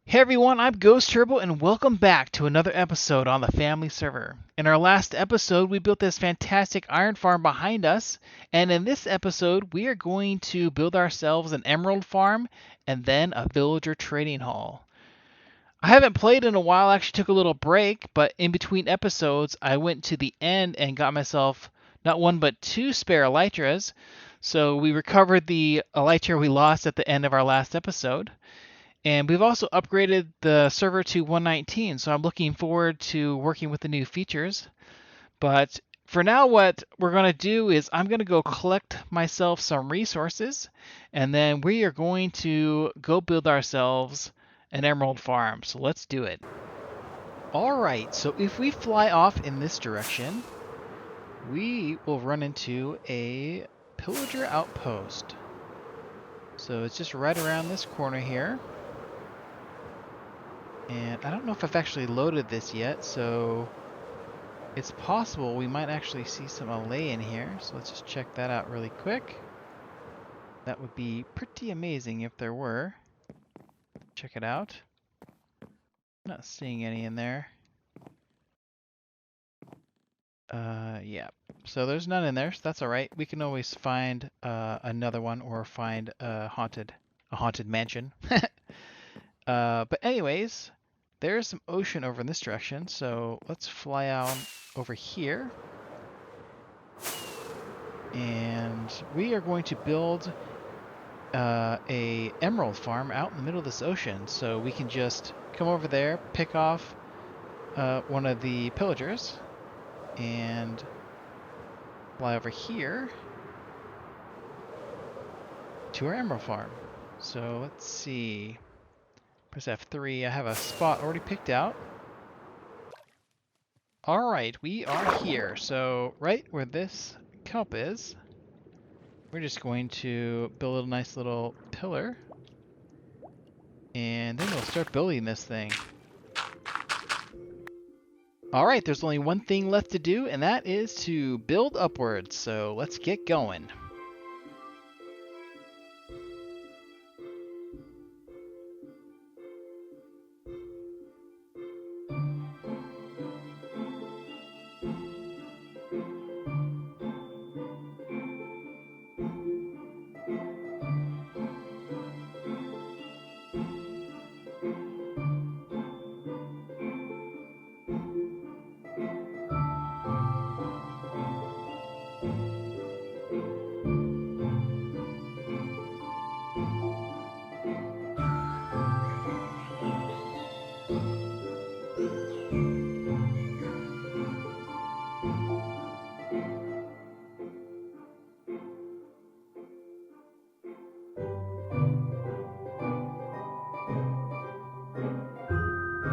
Hey everyone, I'm Ghost Turbo and welcome back to another episode on the family server. In our last episode, we built this fantastic iron farm behind us, and in this episode, we are going to build ourselves an emerald farm and then a villager trading hall. I haven't played in a while, I actually took a little break, but in between episodes, I went to the end and got myself not one but two spare elytras. So we recovered the elytra we lost at the end of our last episode. And we've also upgraded the server to 119, so I'm looking forward to working with the new features. But for now, what we're going to do is I'm going to go collect myself some resources, and then we are going to go build ourselves an emerald farm. So let's do it. Alright, so if we fly off in this direction, we will run into a pillager outpost. So it's just right around this corner here. And I don't know if I've actually loaded this yet, so it's possible we might actually see some allay in here. So let's just check that out really quick. That would be pretty amazing if there were. Check it out. Not seeing any in there. Yeah. So there's none in there, so that's alright. We can always find another one or find a haunted mansion. But anyways, there's some ocean over in this direction, so let's fly out over here. And we are going to build a emerald farm out in the middle of this ocean. So we can just come over there, pick off one of the pillagers, and fly over here to our emerald farm. So let's see. Press F3. I have a spot already picked out. Alright, we are here. So right where this kelp is, we're just going to build a nice little pillar. And then we'll start building this thing. Alright, there's only one thing left to do, and that is to build upwards. So let's get going.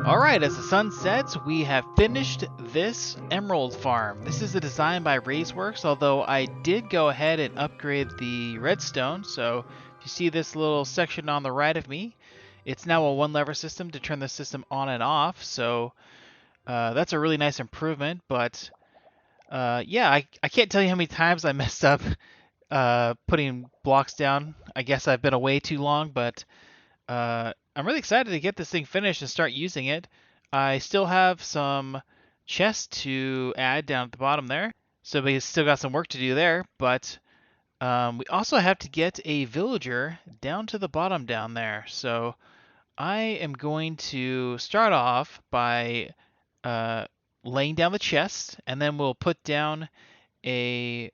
Alright, as the sun sets, we have finished this emerald farm. This is a design by Razeworks, although I did go ahead and upgrade the redstone. So if you see this little section on the right of me, it's now a one lever system to turn the system on and off. So that's a really nice improvement. But yeah, I can't tell you how many times I messed up putting blocks down. I guess I've been away too long, but I'm really excited to get this thing finished and start using it. I still have some chests to add down at the bottom there, so we still got some work to do there, but we also have to get a villager down to the bottom down there. So I am going to start off by laying down the chest, and then we'll put down a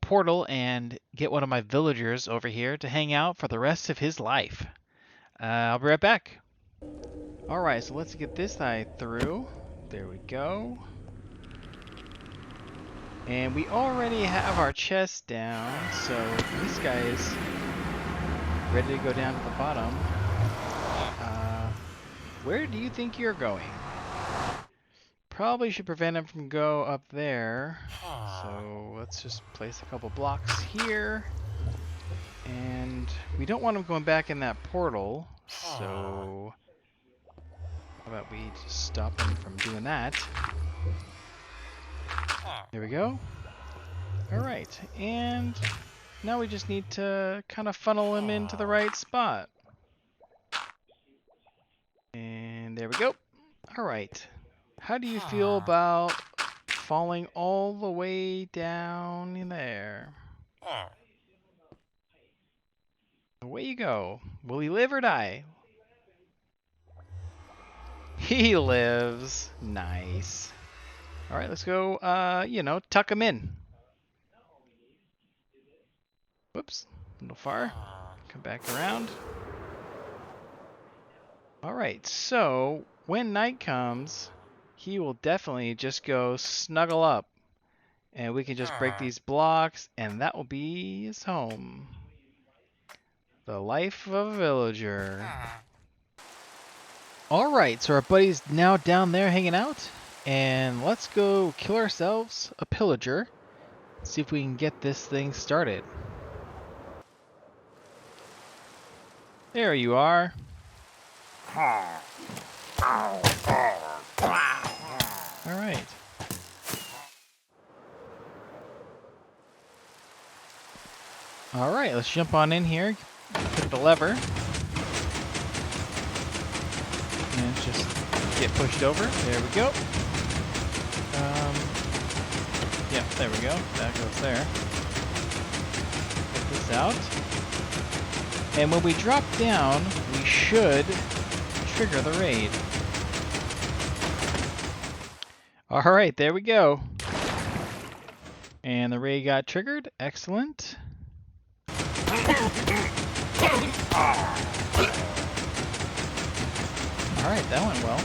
portal and get one of my villagers over here to hang out for the rest of his life. I'll be right back. Alright, so let's get this side through. There we go. And we already have our chest down, so this guy is ready to go down to the bottom. Where do you think you're going? Probably should prevent him from go up there. So let's just place a couple blocks here. And we don't want him going back in that portal, so how about we just stop him from doing that? There we go. Alright, and now we just need to kind of funnel him into the right spot. There we go. All right. How do you feel about falling all the way down in there? Away you go. Will he live or die? He lives. Nice. All right, let's go, tuck him in. Whoops, a little far. Come back around. All right, so when night comes, he will definitely just go snuggle up. And we can just break these blocks, and that will be his home. The life of a villager. All right, so our buddy's now down there hanging out. And let's go kill ourselves a pillager. See if we can get this thing started. There you are. All right. All right, let's jump on in here. Hit the lever. And just get pushed over. There we go. Yeah, there we go. That goes there. Get this out. And when we drop down, we should trigger the raid. Alright, there we go. And the raid got triggered. Excellent. Alright, that went well.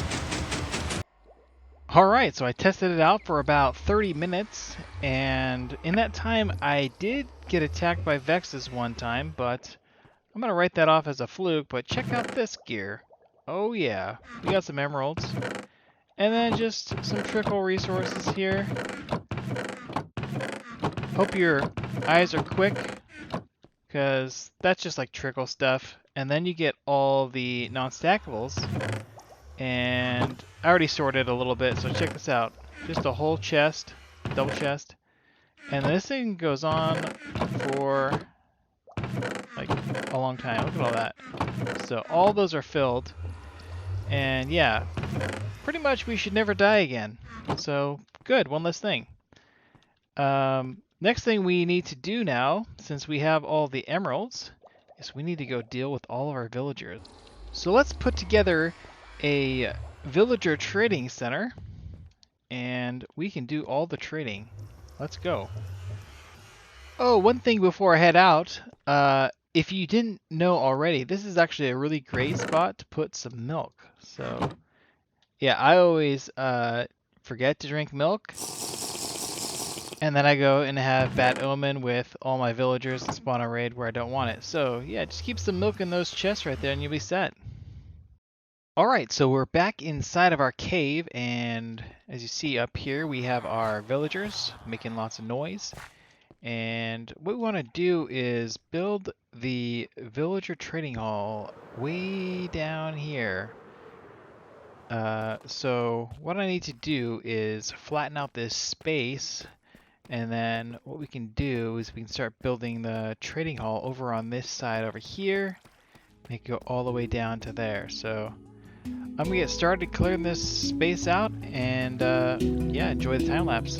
Alright, so I tested it out for about 30 minutes, and in that time I did get attacked by Vexes one time, but I'm going to write that off as a fluke. But check out this gear. Oh yeah, we got some emeralds. And then just some trickle resources here. Hope your eyes are quick, because that's just like trickle stuff. And then you get all the non-stackables. And I already sorted a little bit, so check this out. Just a whole chest, double chest. And this thing goes on for like a long time. Look at all that. So all those are filled. And yeah, pretty much we should never die again. So good, one less thing. Next thing we need to do now, since we have all the emeralds, is we need to go deal with all of our villagers. So let's put together a villager trading center, and we can do all the trading. Let's go. Oh, one thing before I head out, if you didn't know already, this is actually a really great spot to put some milk. So yeah, I always forget to drink milk, and then I go and have bad omen with all my villagers and spawn a raid where I don't want it. So yeah, just keep some milk in those chests right there and you'll be set. Alright, so we're back inside of our cave, and as you see up here we have our villagers making lots of noise. And what we want to do is build the villager trading hall way down here. So what I need to do is flatten out this space, and then what we can do is we can start building the trading hall over on this side over here. Make it go all the way down to there. So I'm gonna get started clearing this space out, and yeah, enjoy the time lapse.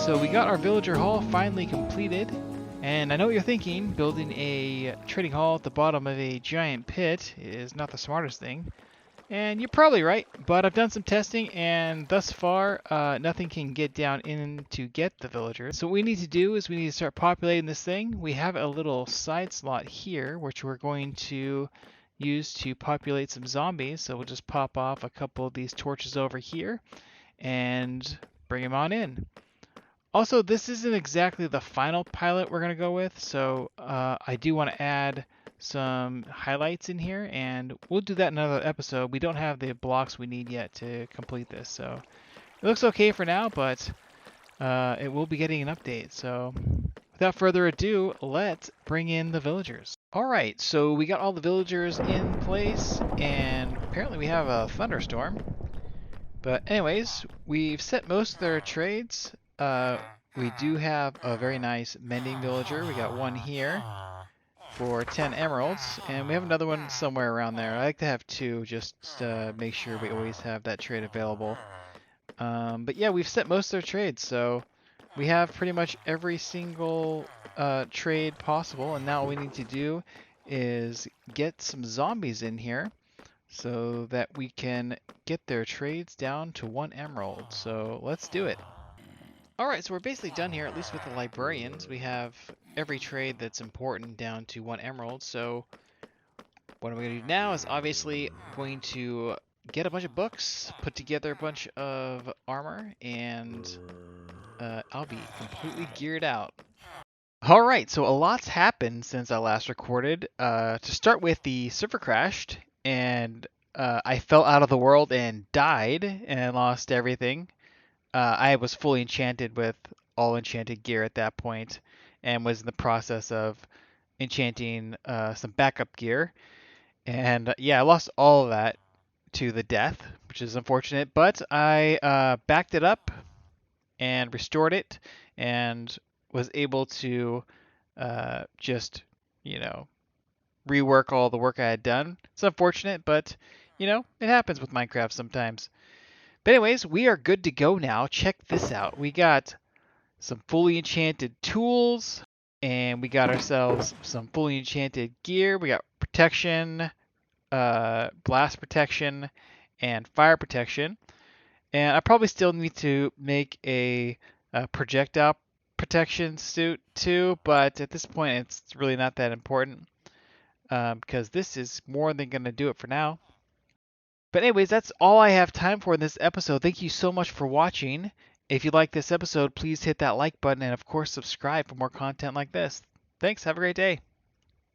So we got our villager hall finally completed, And I know what you're thinking, building a trading hall at the bottom of a giant pit is not the smartest thing. And you're probably right, but I've done some testing, and thus far, nothing can get down in to get the villagers. So what we need to do is we need to start populating this thing. We have a little side slot here, which we're going to use to populate some zombies. So we'll just pop off a couple of these torches over here and bring them on in. Also, this isn't exactly the final pilot we're going to go with, so I do want to add some highlights in here, and we'll do that in another episode. We don't have the blocks we need yet to complete this, so it looks okay for now, but it will be getting an update. So without further ado, let's bring in the villagers. Alright, so we got all the villagers in place, and apparently we have a thunderstorm. But anyways, we've set most of their trades. We do have a very nice mending villager. We got one here for 10 emeralds, and we have another one somewhere around there. I like to have two just to make sure we always have that trade available. But yeah, we've set most of their trades, so we have pretty much every single trade possible, and now all we need to do is get some zombies in here so that we can get their trades down to 1 emerald. So let's do it. Alright, so we're basically done here, at least with the librarians. We have every trade that's important down to 1 emerald. So what I'm going to do now is obviously going to get a bunch of books, put together a bunch of armor, and I'll be completely geared out. Alright, so a lot's happened since I last recorded. To start with, the server crashed, and I fell out of the world and died and lost everything. I was fully enchanted with all enchanted gear at that point, and was in the process of enchanting some backup gear. And yeah, I lost all of that to the death, which is unfortunate, but I backed it up and restored it, and was able to just, rework all the work I had done. It's unfortunate, but, it happens with Minecraft sometimes. But anyways, we are good to go now. Check this out. We got some fully enchanted tools, and we got ourselves some fully enchanted gear. We got protection, blast protection, and fire protection. And I probably still need to make a projectile protection suit too, but at this point it's really not that important because this is more than going to do it for now. But anyways, that's all I have time for in this episode. Thank you so much for watching. If you like this episode, please hit that like button and of course subscribe for more content like this. Thanks, have a great day.